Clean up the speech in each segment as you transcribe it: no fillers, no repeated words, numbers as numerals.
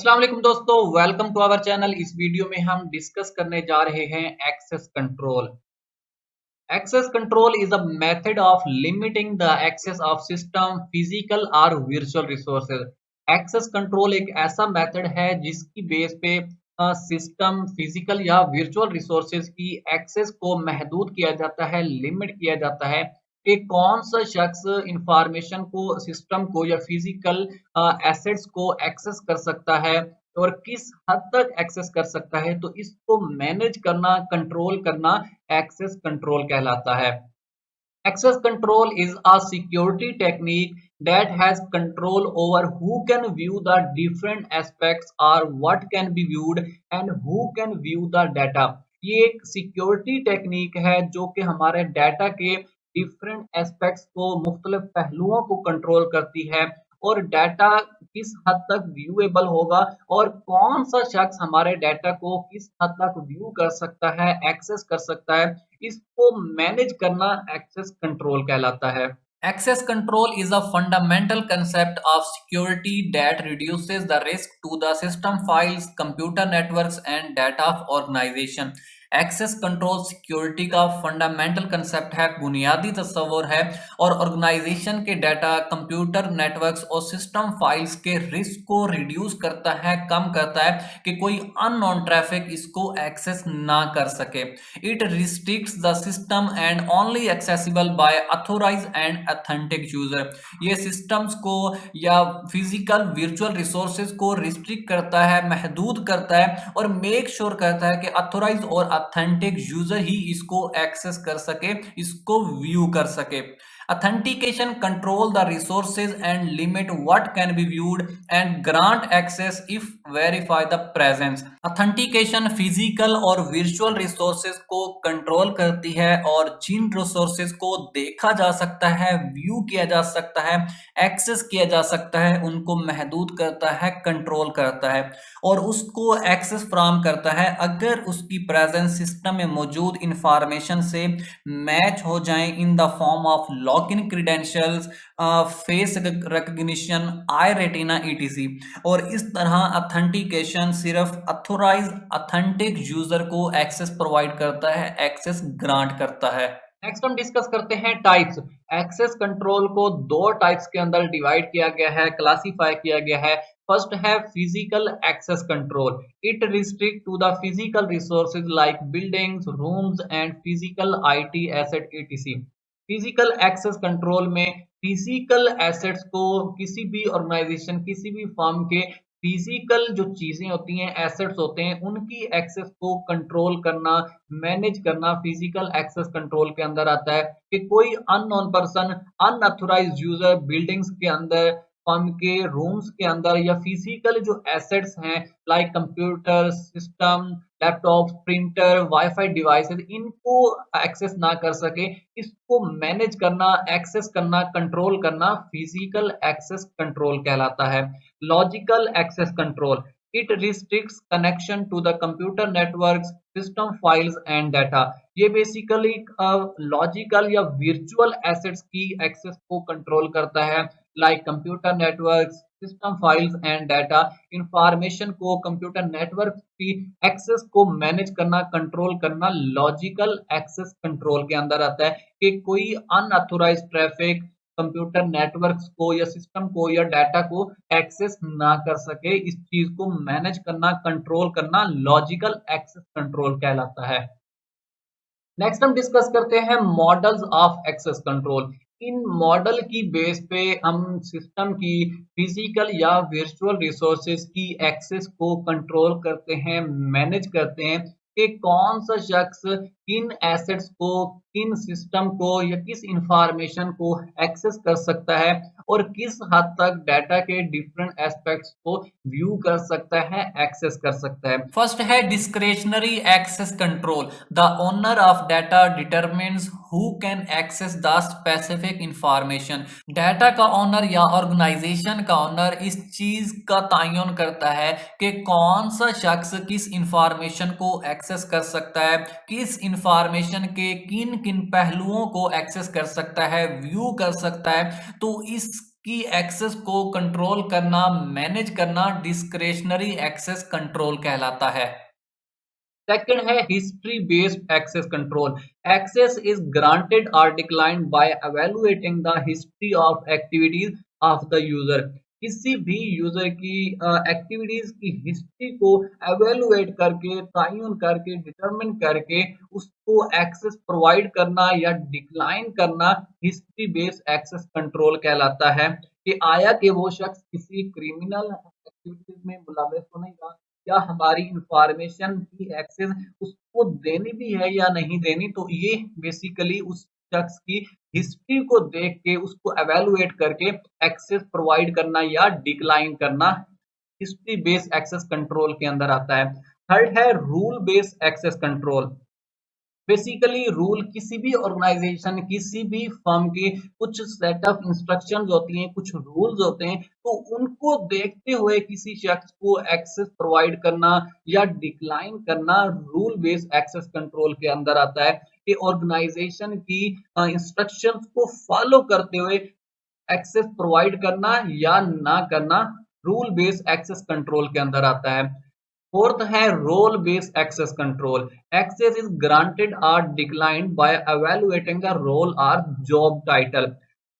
अस्सलाम वालेकुम दोस्तों, वेलकम टू आवर चैनल। इस वीडियो में हम डिस्कस करने जा रहे हैं access control. Access control is a method of limiting the access of system, physical or virtual resources. Access control एक ऐसा मेथड है जिसकी बेस पे सिस्टम, फिजिकल या वर्चुअल रिसोर्सेज की एक्सेस को महदूद किया जाता है, लिमिट किया जाता है कि कौन सा शख्स इंफॉर्मेशन को, सिस्टम को या फिजिकल एसेट्स को एक्सेस कर सकता है और किस हद तक एक्सेस कर सकता है। तो इसको मैनेज करना, कंट्रोल करना एक्सेस कंट्रोल कहलाता है। Access control is a security technique that has control over who can view the different aspects or what can be viewed and who can view the data। ये एक security technique है जो कि हमारे data के different aspects को, मुख्तलिफ पहलुओं को कंट्रोल करती है और डाटा किस हद तक व्यूएबल होगा और कौन सा शख्स हमारे डाटा को किस हद तक व्यू कर सकता है, एक्सेस कर सकता है, इसको मैनेज करना एक्सेस कंट्रोल कहलाता है। Access control is a fundamental concept of security that reduces the risk to the system files, computer networks and data of organization। Access control security का फंडामेंटल कंसेप्ट है, बुनियादी तस्वर है और ऑर्गेनाइजेशन के डाटा, कंप्यूटर नेटवर्क्स और system files के risk को रिड्यूस करता है, कम करता है कि कोई अननोन ट्रैफिक इसको एक्सेस ना कर सके। It restricts the system and only accessible by authorise and authentic user. ये सिस्टम्स को या फिजिकल वर्चुअल रिसोर्सेज को रिस्ट्रिक्ट करता है, महदूद करता है और मेक श्योर करता है कि ऑथोराइज और ऑथेंटिक यूजर ही इसको एक्सेस कर सके, इसको व्यू कर सके। Authentication control the resources and limit what can be viewed and grant access if verify the presence। Authentication physical और वर्चुअल रिसोर्सेज को कंट्रोल करती है और जिन रिसोर्सेज को देखा जा सकता है, व्यू किया जा सकता है, एक्सेस किया जा सकता है, उनको महदूद करता है, कंट्रोल करता है और उसको एक्सेस फ्राहम करता है अगर उसकी प्रेजेंस सिस्टम में मौजूद इंफॉर्मेशन से मैच हो जाए in the form of log n credentials, face recognition, I retina etc. और इस तरह ऑथेंटिकेशन सिर्फ ऑथोराइज ऑथेंटिक यूजर को एक्सेस प्रोवाइड करता है, एक्सेस ग्रांट करता है। नेक्स्ट हम डिस्कस करते हैं टाइप्स। एक्सेस कंट्रोल को दो टाइप्स के अंदर डिवाइड किया गया है, क्लासिफाई किया गया है। फर्स्ट है physical access control. It restrict to the physical resources like buildings, rooms and physical IT asset etc. Physical access control में फिजिकल एसेट्स को, किसी भी ऑर्गेनाइजेशन, किसी भी फर्म के फिजिकल जो चीजें होती हैं, एसेट्स होते हैं, उनकी एक्सेस को कंट्रोल करना, मैनेज करना फिजिकल एक्सेस कंट्रोल के अंदर आता है कि कोई unknown person, unauthorised user buildings के अंदर, फर्म के रूम्स के अंदर या फिजिकल जो एसेट्स हैं like computer system, laptop, printer, wifi devices, इनको एक्सेस ना कर सके। इसको मैनेज करना, एक्सेस करना, कंट्रोल करना फिजिकल एक्सेस कंट्रोल कहलाता है। Logical access control. It restricts connection to the computer networks, system files and data. ये बेसिकली लॉजिकल या वर्चुअल एसेट्स की एक्सेस को कंट्रोल करता है like computer networks, system files and data. Information को, computer network की एक्सेस को manage करना, कंट्रोल करना लॉजिकल एक्सेस कंट्रोल के अंदर आता है कि कोई अनऑथोराइज्ड ट्रैफिक कंप्यूटर नेटवर्क्स को या सिस्टम को या डाटा को एक्सेस ना कर सके। इस चीज को मैनेज करना, कंट्रोल करना लॉजिकल एक्सेस कंट्रोल कहलाता है। नेक्स्ट हम डिस्कस करते हैं मॉडल्स ऑफ एक्सेस कंट्रोल। इन मॉडल की बेस पे हम सिस्टम की फिजिकल या वर्चुअल रिसोर्सेज की एक्सेस को कंट्रोल करते हैं, मैनेज करते हैं कि कौन सा शख्स किन एसेट्स को, किन सिस्टम को या किस इंफॉर्मेशन को एक्सेस कर सकता है और किस हद तक डाटा के डिफरेंट एस्पेक्ट्स को व्यू कर सकता है, एक्सेस कर सकता है। फर्स्ट है discretionary access control. The owner of data determines who can access the specific information. Data का ओनर या ऑर्गेनाइजेशन का ओनर इस चीज का तयन करता है कि कौन सा शख्स किस इंफॉर्मेशन को एक्सेस कर सकता है, किस इंफॉर्मेशन के किन किन पहलुओं को एक्सेस कर सकता है, व्यू कर सकता है। तो इस की एक्सेस को कंट्रोल करना, मैनेज करना डिस्क्रिशनरी एक्सेस कंट्रोल कहलाता है। सेकंड है history based access control. Access is granted or declined by evaluating the history of activities of the user. किसी भी यूजर की एक्टिविटीज की हिस्ट्री को एवेलुएट करके, तयन करके, डिटरमिन करके उसको एक्सेस प्रोवाइड करना या डिक्लाइन करना हिस्ट्री बेस्ड एक्सेस कंट्रोल कहलाता है। कि आया कि वो शख्स किसी क्रिमिनल एक्टिविटीज में मुलविस तो नहीं था, या हमारी इंफॉर्मेशन की एक्सेस उसको देनी भी है या नहीं देनी। तो ये बेसिकली उस शख्स की हिस्ट्री को देख के उसको एवेलुएट करके एक्सेस प्रोवाइड करना या डिक्लाइन करना हिस्ट्री बेस्ड एक्सेस कंट्रोल के अंदर आता है। थर्ड है rule based access control. Basically rule किसी भी ऑर्गेनाइजेशन, किसी भी फर्म के कुछ सेट ऑफ इंस्ट्रक्शंस होती हैं, कुछ रूल्स होते हैं, तो उनको देखते हुए किसी शख्स को एक्सेस प्रोवाइड करना या डिक्लाइन करना रूल बेस्ड एक्सेस कंट्रोल के अंदर आता है। कि ऑर्गेनाइजेशन की इंस्ट्रक्शंस को फॉलो करते हुए एक्सेस प्रोवाइड करना या ना करना रूल बेस्ड एक्सेस कंट्रोल के अंदर आता है। फोर्थ है role based access control. Access is granted or declined by evaluating the role or job title.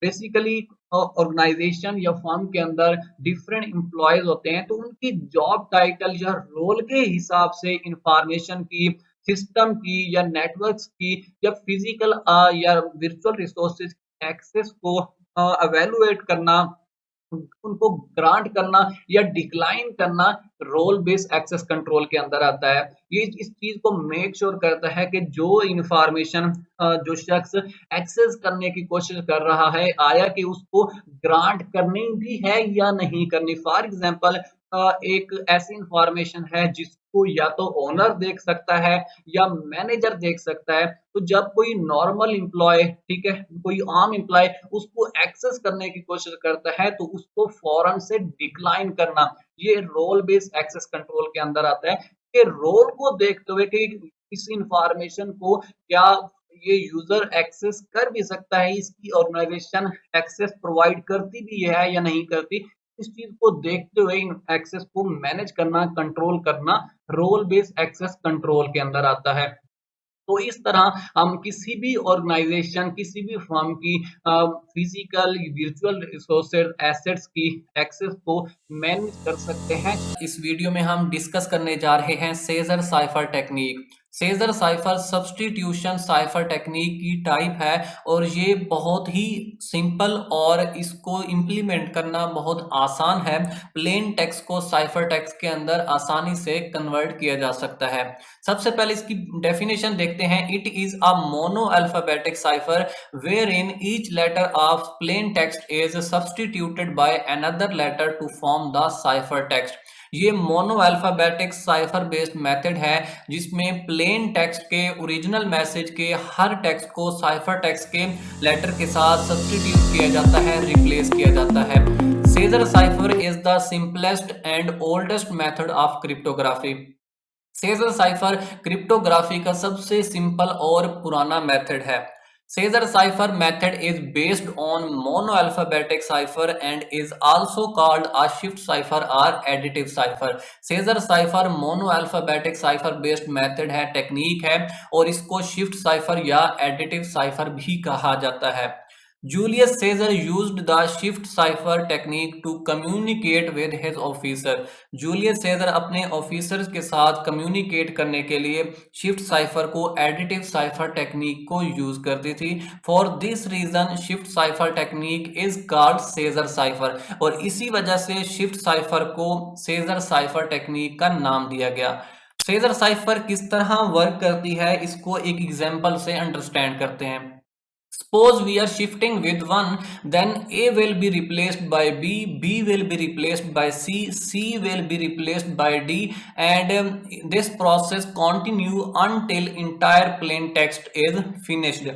Basically organization या फर्म के अंदर डिफरेंट एम्प्लॉयज होते हैं, तो उनकी जॉब टाइटल या रोल के हिसाब से इंफॉर्मेशन की, सिस्टम की या नेटवर्क्स की या फिजिकल या वर्चुअल रिसोर्सेज एक्सेस को एवेलुएट करना, उनको ग्रांट करना या डिक्लाइन करना रोल बेस्ड एक्सेस कंट्रोल के अंदर आता है। ये इस चीज को मेक श्योर करता है कि जो इंफॉर्मेशन जो शख्स एक्सेस करने की कोशिश कर रहा है, आया कि उसको ग्रांट करनी भी है या नहीं करनी। फॉर एग्जांपल एक ऐसी इंफॉर्मेशन है जिसको या तो ओनर देख सकता है या मैनेजर देख सकता है। तो जब कोई नॉर्मल एम्प्लॉय, ठीक है, कोई आम एम्प्लॉय उसको एक्सेस करने की कोशिश करता है, तो उसको फौरन से डिक्लाइन करना ये रोल बेस्ड एक्सेस कंट्रोल के अंदर आता है। कि रोल को देखते हुए कि इस इंफॉर्मेशन को क्या ये यूजर एक्सेस कर भी सकता है, इसकी ऑर्गेनाइजेशन एक्सेस प्रोवाइड करती भी है या नहीं करती, इस चीज को देखते हुए एक्सेस को मैनेज करना, कंट्रोल करना रोल बेस्ड एक्सेस कंट्रोल के अंदर आता है। तो इस तरह हम किसी भी ऑर्गेनाइजेशन, किसी भी फर्म की फिजिकल, वर्चुअल रिसोर्सेज, एसेट्स की एक्सेस को मैनेज कर सकते हैं। इस वीडियो में हम डिस्कस करने जा रहे हैं seizure cipher technique. Seizure cipher substitution cipher technique की टाइप है और ये बहुत ही सिंपल और इसको इम्प्लीमेंट करना बहुत आसान है। प्लेन टेक्स्ट को साइफर टेक्स्ट के अंदर आसानी से कन्वर्ट किया जा सकता है। सबसे पहले इसकी डेफिनेशन देखते हैं। It is a mono alphabetic cipher where in each letter of plain text is substituted by another letter to form the cipher text. ये mono alphabetic cipher based method है जिसमें प्लेन टेक्स्ट के original message के हर text को cipher text के letter के साथ सब्स्टिट्यूट किया जाता है, रिप्लेस किया जाता है। Caesar cipher is the simplest and oldest method of cryptography. Caesar cipher cryptography का सबसे सिंपल और पुराना मेथड है। Caesar cipher method is based on mono alphabetic cipher and is also called a shift cipher or additive cipher. Caesar cipher mono alphabetic cipher based method है, technique है, और इसको shift cipher या additive cipher भी कहा जाता है। Julius Caesar used the shift cipher technique to communicate with his officer। Julius Caesar अपने ऑफिसर्स के साथ कम्युनिकेट करने के लिए शिफ्ट साइफर को एडिटिव साइफर टेक्निक को यूज करती थी। For this reason shift cipher technique is called Caesar cipher, और इसी वजह से शिफ्ट साइफर को सेजर साइफर टेक्निक का नाम दिया गया। सेजर साइफर किस तरह वर्क करती है इसको एक एग्जांपल से अंडरस्टैंड करते हैं। Suppose we are shifting with 1, then A will be replaced by B, B will be replaced by C, C will be replaced by D, and this process continue until entire plain text is finished।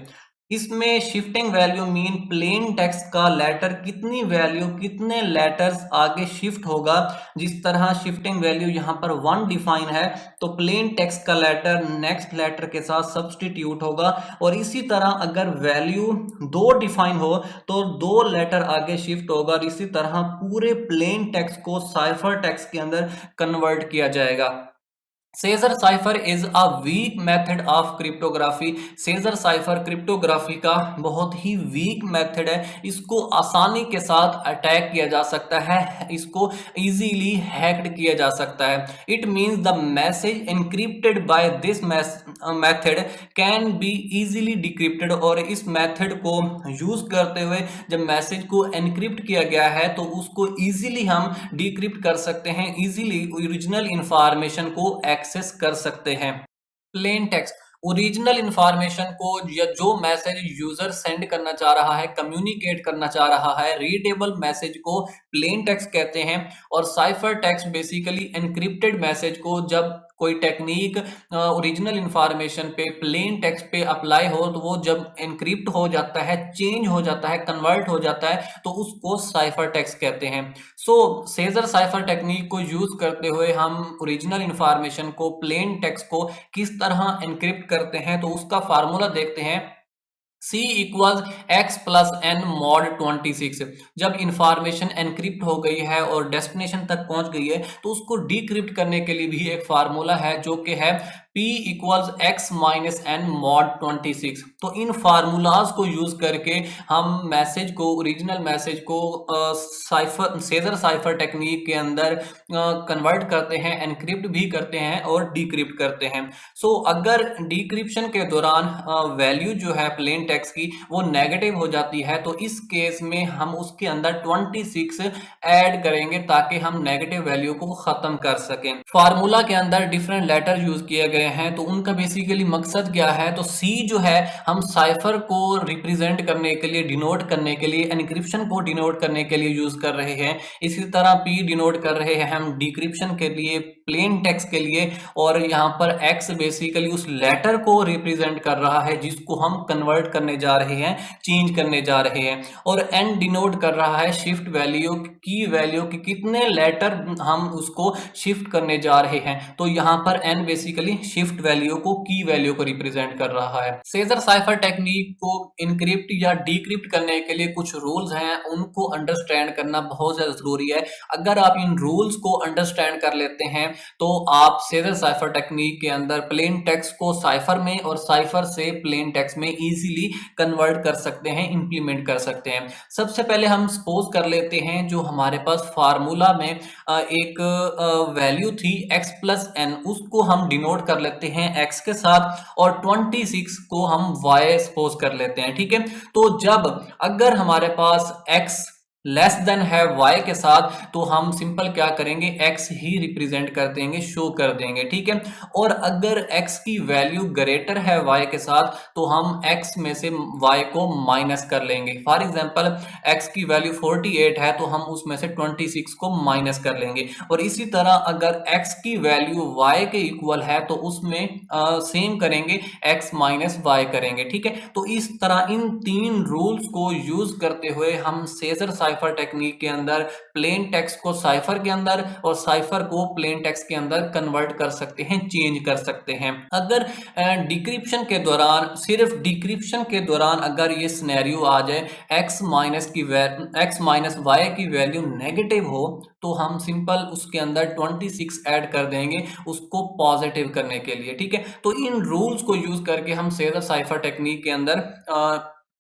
इसमें shifting value mean plain text का letter कितनी value कितने letters आगे shift होगा। जिस तरह shifting value यहाँ पर 1 डिफाइन है तो प्लेन टेक्स्ट का लेटर नेक्स्ट लेटर के साथ सब्सटीट्यूट होगा, और इसी तरह अगर वैल्यू 2 डिफाइन हो तो 2 लेटर आगे शिफ्ट होगा, और इसी तरह पूरे प्लेन टेक्स्ट को साइफर टेक्स्ट के अंदर कन्वर्ट किया जाएगा। Caesar cipher is a weak method of cryptography. Caesar cipher cryptography का बहुत ही वीक मेथड है, इसको आसानी के साथ अटैक किया जा सकता है, इसको इजीली हैक्ड किया जा सकता है। It means the message encrypted by this method can be easily decrypted, और इस मेथड को यूज करते हुए जब मैसेज को एनक्रिप्ट किया गया है तो उसको इजीली हम डिक्रिप्ट कर सकते हैं, इजीली ओरिजिनल इंफॉर्मेशन को एक्सेस कर सकते हैं। प्लेन टेक्स्ट ओरिजिनल इंफॉर्मेशन को या जो मैसेज यूजर सेंड करना चाह रहा है, कम्युनिकेट करना चाह रहा है, रीडेबल मैसेज को प्लेन टेक्स्ट कहते हैं। और cipher text basically encrypted message को जब कोई टेक्निक ओरिजिनल इंफॉर्मेशन पे प्लेन टेक्स्ट पे अप्लाई हो तो वो जब एनक्रिप्ट हो जाता है, चेंज हो जाता है, कन्वर्ट हो जाता है, तो उसको साइफर टेक्स्ट कहते हैं। सो सेजर साइफर टेक्निक को यूज करते हुए हम ओरिजिनल इंफॉर्मेशन को प्लेन टेक्स्ट को किस तरह एनक्रिप्ट करते हैं तो उसका फार्मूला देखते हैं। C equals X plus N mod 26। जब इंफॉर्मेशन एनक्रिप्ट हो गई है और डेस्टिनेशन तक पहुंच गई है तो उसको डिक्रिप्ट करने के लिए भी एक फार्मूला है जो कि है P equals X minus N mod 26। तो इन फार्मूलाज को यूज करके हम मैसेज को, ओरिजिनल मैसेज को सेजर साइफर टेक्निक के अंदर कन्वर्ट करते हैं, एनक्रिप्ट भी करते हैं और डिक्रिप्ट करते हैं। सो अगर डिक्रिप्शन के दौरान वैल्यू जो है प्लेन टेक्स्ट की वो नेगेटिव हो जाती है तो इस केस में हम उसके अंदर 26 ऐड करेंगे ताकि हम नेगेटिव वैल्यू को खत्म कर सकें। फार्मूला के अंदर डिफरेंट लेटर यूज किए गए हैं तो उनका बेसिकली मकसद क्या है, तो सी जो है हम साइफर को रिप्रेजेंट करने के लिए, डिनोट करने के लिए, एनक्रिप्शन को डिनोट करने के लिए यूज कर रहे हैं। इसी तरह पी डिनोट कर रहे हैं हम डिक्रिप्शन के लिए, प्लेन टेक्स्ट के लिए, और यहाँ पर एक्स बेसिकली उस लेटर को रिप्रेजेंट कर रहा है जिसको हम कन्वर्ट करने जा रहे हैं, चेंज करने जा रहे हैं, और एन डिनोट कर रहा है शिफ्ट वैल्यू की वैल्यू कि कितने लेटर हम उसको शिफ्ट करने जा रहे हैं। तो यहाँ पर एन बेसिकली शिफ्ट वैल्यू को, की वैल्यू को रिप्रेजेंट कर रहा है। सेजर साइफर टेक्निक को इनक्रिप्ट या डिक्रिप्ट करने के लिए कुछ रूल्स हैं, उनको अंडरस्टैंड करना बहुत ज्यादा जरूरी है। अगर आप इन रूल्स को अंडरस्टैंड कर लेते हैं तो आप सेजर साइफर टेक्निक के अंदर प्लेन टेक्स्ट को साइफर में और साइफर से प्लेन टेक्स्ट में इजीली कन्वर्ट कर सकते हैं, इंप्लीमेंट कर सकते हैं। सबसे पहले हम सपोज कर लेते हैं जो हमारे पास फार्मूला में एक वैल्यू थी x प्लस एन, उसको हम डिनोट कर लेते हैं x के साथ, और 26 को हम y सपोज कर लेते हैं। ठीक है, तो जब अगर हमारे पास x लेस देन है y के साथ तो हम सिंपल क्या करेंगे, x ही रिप्रेजेंट कर देंगे, शो कर देंगे। ठीक है, और अगर x की वैल्यू ग्रेटर है y के साथ तो हम x में से y को माइनस कर लेंगे। फॉर एग्जांपल x की वैल्यू 48 है तो हम उसमें से 26 को माइनस कर लेंगे, और इसी तरह अगर x की वैल्यू y के इक्वल है तो उसमें सेम करेंगे, x माइनस y करेंगे। ठीक है, तो इस तरह इन तीन रूल्स को यूज करते हुए हम सेजर साइफर टेक्निक के अंदर प्लेन टेक्स्ट को साइफर के अंदर और साइफर को प्लेन टेक्स्ट के अंदर कन्वर्ट कर सकते हैं, चेंज कर सकते हैं। अगर डिक्रिप्शन के दौरान, सिर्फ डिक्रिप्शन के दौरान अगर ये सिनेरियो आ जाए x माइनस y की वैल्यू नेगेटिव हो तो हम सिंपल उसके अंदर 26 ऐड कर देंगे उसको पॉजिटिव करने के लिए। ठीक है, तो इन रूल्स को यूज करके हम सेजर साइफर टेक्निक के अंदर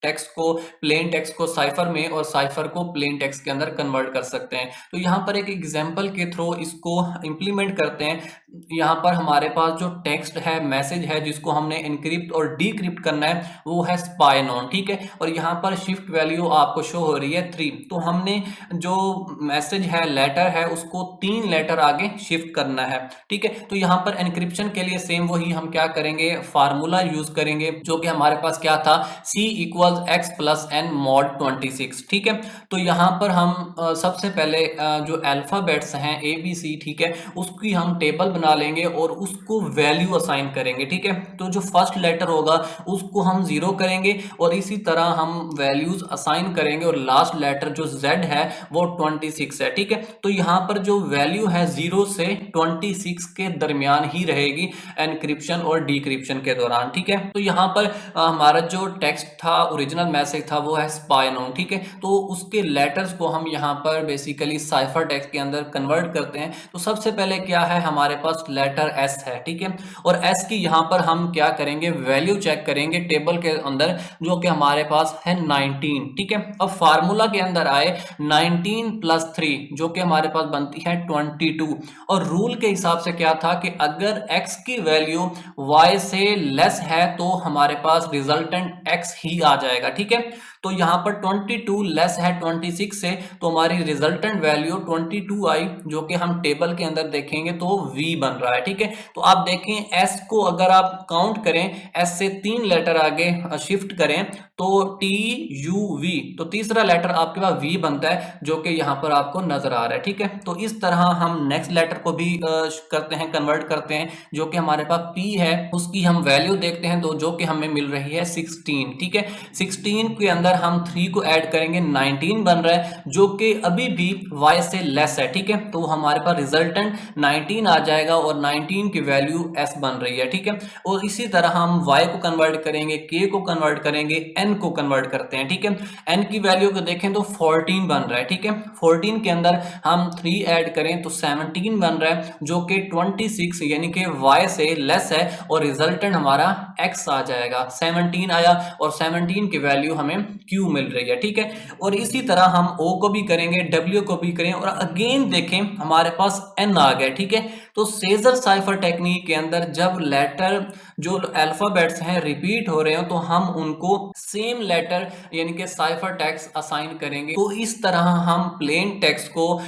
टेक्स्ट को, प्लेन टेक्स्ट को साइफर में और साइफर को प्लेन टेक्स्ट के अंदर कन्वर्ट कर सकते हैं। तो यहाँ पर एक एग्जांपल के थ्रू इसको इंप्लीमेंट करते हैं। यहाँ पर हमारे पास जो टेक्स्ट है, मैसेज है जिसको हमने एनक्रिप्ट और डिक्रिप्ट करना है वो है स्पाई नॉन। ठीक है, और यहाँ पर शिफ्ट वैल्यू आपको शो हो रही है 3। तो हमने जो मैसेज है, लेटर है, उसको 3 लेटर आगे शिफ्ट करना है। ठीक है, तो यहाँ पर एनक्रिप्शन के लिए सेम वही हम क्या करेंगे, फार्मूला यूज करेंगे जो कि हमारे पास क्या था, C equal x plus N mod 26। ठीक है, तो यहाँ पर हम सबसे पहले जो अल्फाबेट्स हैं A B C, ठीक है, उसकी हम टेबल बना लेंगे और उसको वैल्यू असाइन करेंगे, ठीक है। तो जो फर्स्ट लेटर होगा उसको हम 0 करेंगे और इसी तरह हम वैल्यूज असाइन करेंगे और लास्ट लेटर जो Z है वो 26 है, ठीक है। तो यहाँ पर जो वैल्यू है 0 से 26 के दरमियान ही रहेगी एनक्रिप्शन और डिक्रिप्शन के दौरान, ठीक है। तो यहाँ पर हमारा जो टेक्स्ट था, ओरिजिनल मैसेज था, वो है स्पाई नोन, ठीक है। तो उसके लेटर्स को हम यहाँ पर बेसिकली साइफर टेक्स्ट के अंदर कन्वर्ट करते हैं। तो सबसे पहले क्या है, हमारे पास लेटर S है, ठीक है। और S की यहाँ पर हम क्या करेंगे, वैल्यू चेक करेंगे टेबल के अंदर, जो कि हमारे पास है 19, ठीक है। अब फार्मूला के अंदर आए 19 + 3 जो कि हमारे पास बनती है 22। और रूल के हिसाब से क्या था कि अगर x की वैल्यू y से लेस है तो हमारे पास रिजल्टेंट x ही आ जाएगा, ठीक है। तो यहाँ पर 22 लेस है 26 से, तो हमारी रिजल्टेंट वैल्यू 22 आई, जो कि हम टेबल के अंदर देखेंगे तो v बन रहा है, ठीक है। तो आप देखें s को अगर आप काउंट करें, s से 3 लेटर आगे शिफ्ट करें तो TUV, तो तीसरा लेटर आपके पास v बनता है, जो कि यहाँ पर आपको नजर आ रहा है, ठीक है। तो इस तरह हम नेक्स्ट लेटर को भी करते हैं, कन्वर्ट करते हैं, जो कि हमारे पास p है, उसकी हम वैल्यू देखते हैं तो जो कि हमें मिल रही है 16, ठीक है। 16 के अंदर हम 3 को ऐड करेंगे, 19 बन रहा है, जो कि अभी भी y से लेस है, ठीक है। तो हमारे पास रिजल्टेंट 19 आ जाएगा और 19 की वैल्यू s बन रही है, ठीक है। और इसी तरह हम y को कन्वर्ट करेंगे, k को कन्वर्ट करेंगे, n को कन्वर्ट करते हैं, ठीक है। n की वैल्यू को देखें तो 14 बन रहा है, ठीक है। 14 के अंदर हम 3 ऐड करें तो 17 बन रहा है, जो कि 26 यानी कि y से लेस है और रिजल्टेंट हमारा x आ जाएगा। 17 आया और 17 की वैल्यू हमें q मिल रही है, ठीक है। और इसी तरह हम o को भी करेंगे, w को भी करें और अगेन देखें हमारे पास n आ गया, ठीक है। तो सेजर साइफर टेक्निक के अंदर जब लेटर जो अल्फाबेट्स हैं रिपीट हो रहे हो तो हम उनको सेम लेटर यानी कि साइफर टेक्स्ट असाइन करेंगे। तो इस तरह हम प्लेन टेक्स्ट को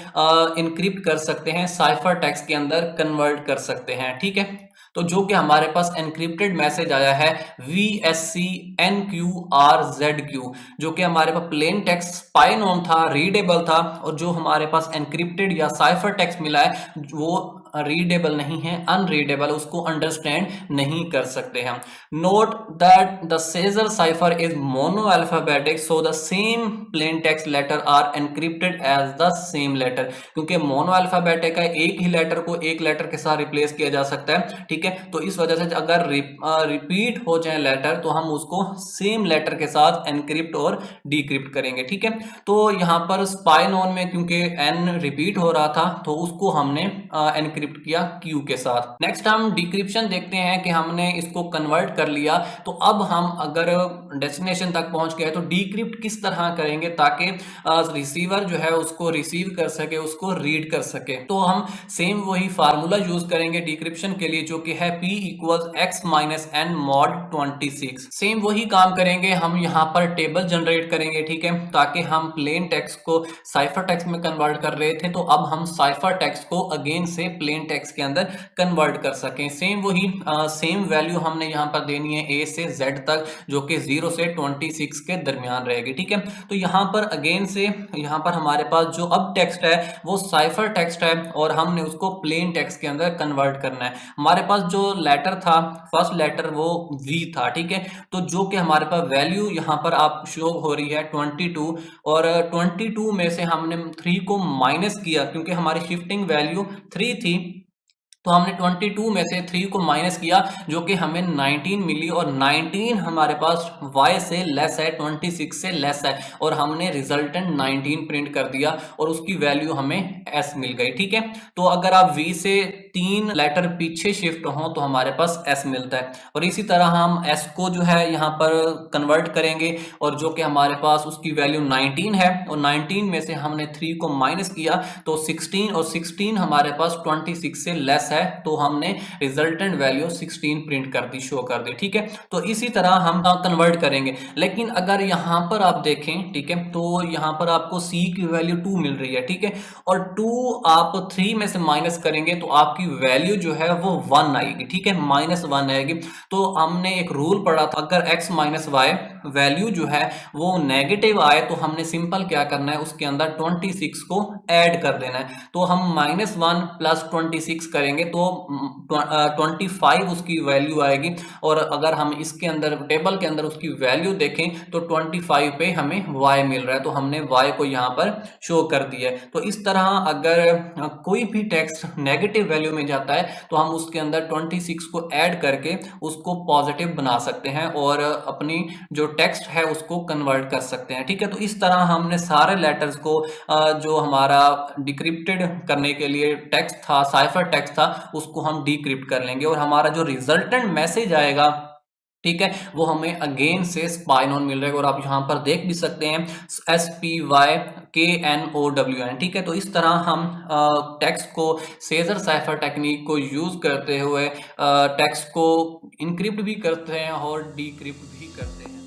इनक्रिप्ट कर सकते हैं, साइफर टेक्स्ट के अंदर कन्वर्ट कर सकते हैं, ठीक है। तो जो कि हमारे पास एनक्रिप्टेड मैसेज आया है VSCNQRZQ, जो कि हमारे पास प्लेन टेक्स्ट स्पाई नोन था, रीडेबल था, और जो हमारे पास एनक्रिप्टेड या साइफर टेक्स्ट मिला है वो रीडेबल नहीं है, अनरीडेबल, उसको अंडरस्टैंड नहीं कर सकते हम। Note that the Caesar cipher is monoalphabetic, so the same plain text letter are encrypted as the same letter, क्योंकि मोनो अल्फाबेटिक है, एक ही लेटर को एक लेटर के साथ रिप्लेस किया जा सकता है, ठीक है। तो इस वजह से अगर रिपीट हो जाए लेटर तो हम उसको सेम लेटर के साथ एनक्रिप्ट और डिक्रिप्ट करेंगे, ठीक है। तो यहाँ पर स्पाई नोन में क्योंकि n रिपीट हो रहा था तो उसको हमने एनक्रिप्ट किया q के साथ। नेक्स्ट हम डिक्रिप्शन देखते हैं कि हमने इसको कन्वर्ट कर लिया, तो अब हम अगर डेस्टिनेशन तक पहुंच गए तो डिक्रिप्ट किस तरह करेंगे ताकि रिसीवर जो है उसको रिसीव कर सके, उसको रीड कर सके। तो हम सेम वही फार्मूला यूज करेंगे डिक्रिप्शन के लिए, जो कि है p = x - n mod 26। Same वही काम करेंगे, हम यहाँ पर टेबल जनरेट करेंगे, ठीक है, ताकि हम प्लेन टेक्स्ट को साइफर टेक्स्ट में कन्वर्ट कर रहे थे, तो अब हम साइफर टेक्स्ट को अगेन से प्लेन टेक्स्ट के अंदर कन्वर्ट कर सकें। सेम वही सेम वैल्यू हमने यहाँ पर देनी है a से z तक, जो कि 0 से 26 के दरमियान रहेगी, ठीक है। तो यहाँ पर अगेन से यहाँ पर हमारे पास जो अब टेक्स्ट है वो साइफर टेक्स्ट है और हमने उसको प्लेन टेक्स्ट के अंदर कन्वर्ट करना है। हमारे पास जो लेटर था, फर्स्ट लेटर वो v था, ठीक है। तो जो कि हमारे पास वैल्यू यहाँ पर आप शो हो रही है 22, और 22 में से हमने 3 को माइनस किया क्योंकि हमारी शिफ्टिंग वैल्यू 3 थी, तो हमने 22 में से 3 को माइनस किया, जो कि हमें 19 मिली, और 19 हमारे पास y से लेस है, 26 से लेस है, और हमने रिजल्टेंट 19 प्रिंट कर दिया और उसकी वैल्यू हमें s मिल गई, ठीक है। तो अगर आप v से 3 लेटर पीछे शिफ्ट हो तो हमारे पास s मिलता है, और इसी तरह हम s को जो है यहाँ पर कन्वर्ट करेंगे, और जो कि हमारे पास उसकी वैल्यू 19 है, और 19 में से हमने 3 को माइनस किया तो 16, और 16 हमारे पास 26 से लेस है, तो हमने रिजल्टेंट वैल्यू 16 प्रिंट कर दी, शो कर दी, ठीक है। तो इसी तरह हम कन्वर्ट करेंगे। लेकिन अगर यहाँ पर आप देखें, ठीक है, तो यहाँ पर आपको c की वैल्यू 2 मिल रही है, ठीक है, और 2 आप 3 में से माइनस करेंगे तो आपकी आपकी वैल्यू जो है वो 1 आएगी, ठीक है, -1 आएगी। तो हमने एक रूल पढ़ा था, अगर x माइनस वाई वैल्यू जो है वो नेगेटिव आए तो हमने सिंपल क्या करना है, उसके अंदर 26 को ऐड कर देना है। तो हम -1 प्लस 26 करेंगे तो 25 उसकी वैल्यू आएगी। और अगर हम इसके अंदर टेबल के अंदर उसकी वैल्यू देखें तो 25 पे हमें y मिल रहा है, तो हमने y को यहाँ पर शो कर दिया है। तो इस तरह अगर कोई भी टेक्स्ट नेगेटिव वैल्यू में जाता है तो हम उसके अंदर 26 को ऐड करके उसको पॉजिटिव बना सकते हैं और अपनी जो टेक्स्ट है उसको कन्वर्ट कर सकते हैं, ठीक है। तो इस तरह हमने सारे लेटर्स को जो हमारा डिक्रिप्टेड करने के लिए टेक्स्ट था, साइफर टेक्स्ट था, उसको हम डिक्रिप्ट कर लेंगे और हमारा जो रिजल्टेंट मैसेज आएगा, ठीक है, वो हमें अगेन से स्पाई नोन मिल रहा है। और आप यहाँ पर देख भी सकते हैं SPYKNOWN, ठीक है। तो इस तरह हम टेक्स्ट को सेजर साइफर टेक्निक को यूज करते हुए टेक्स्ट को इनक्रिप्ट भी करते हैं और डिक्रिप्ट भी करते हैं।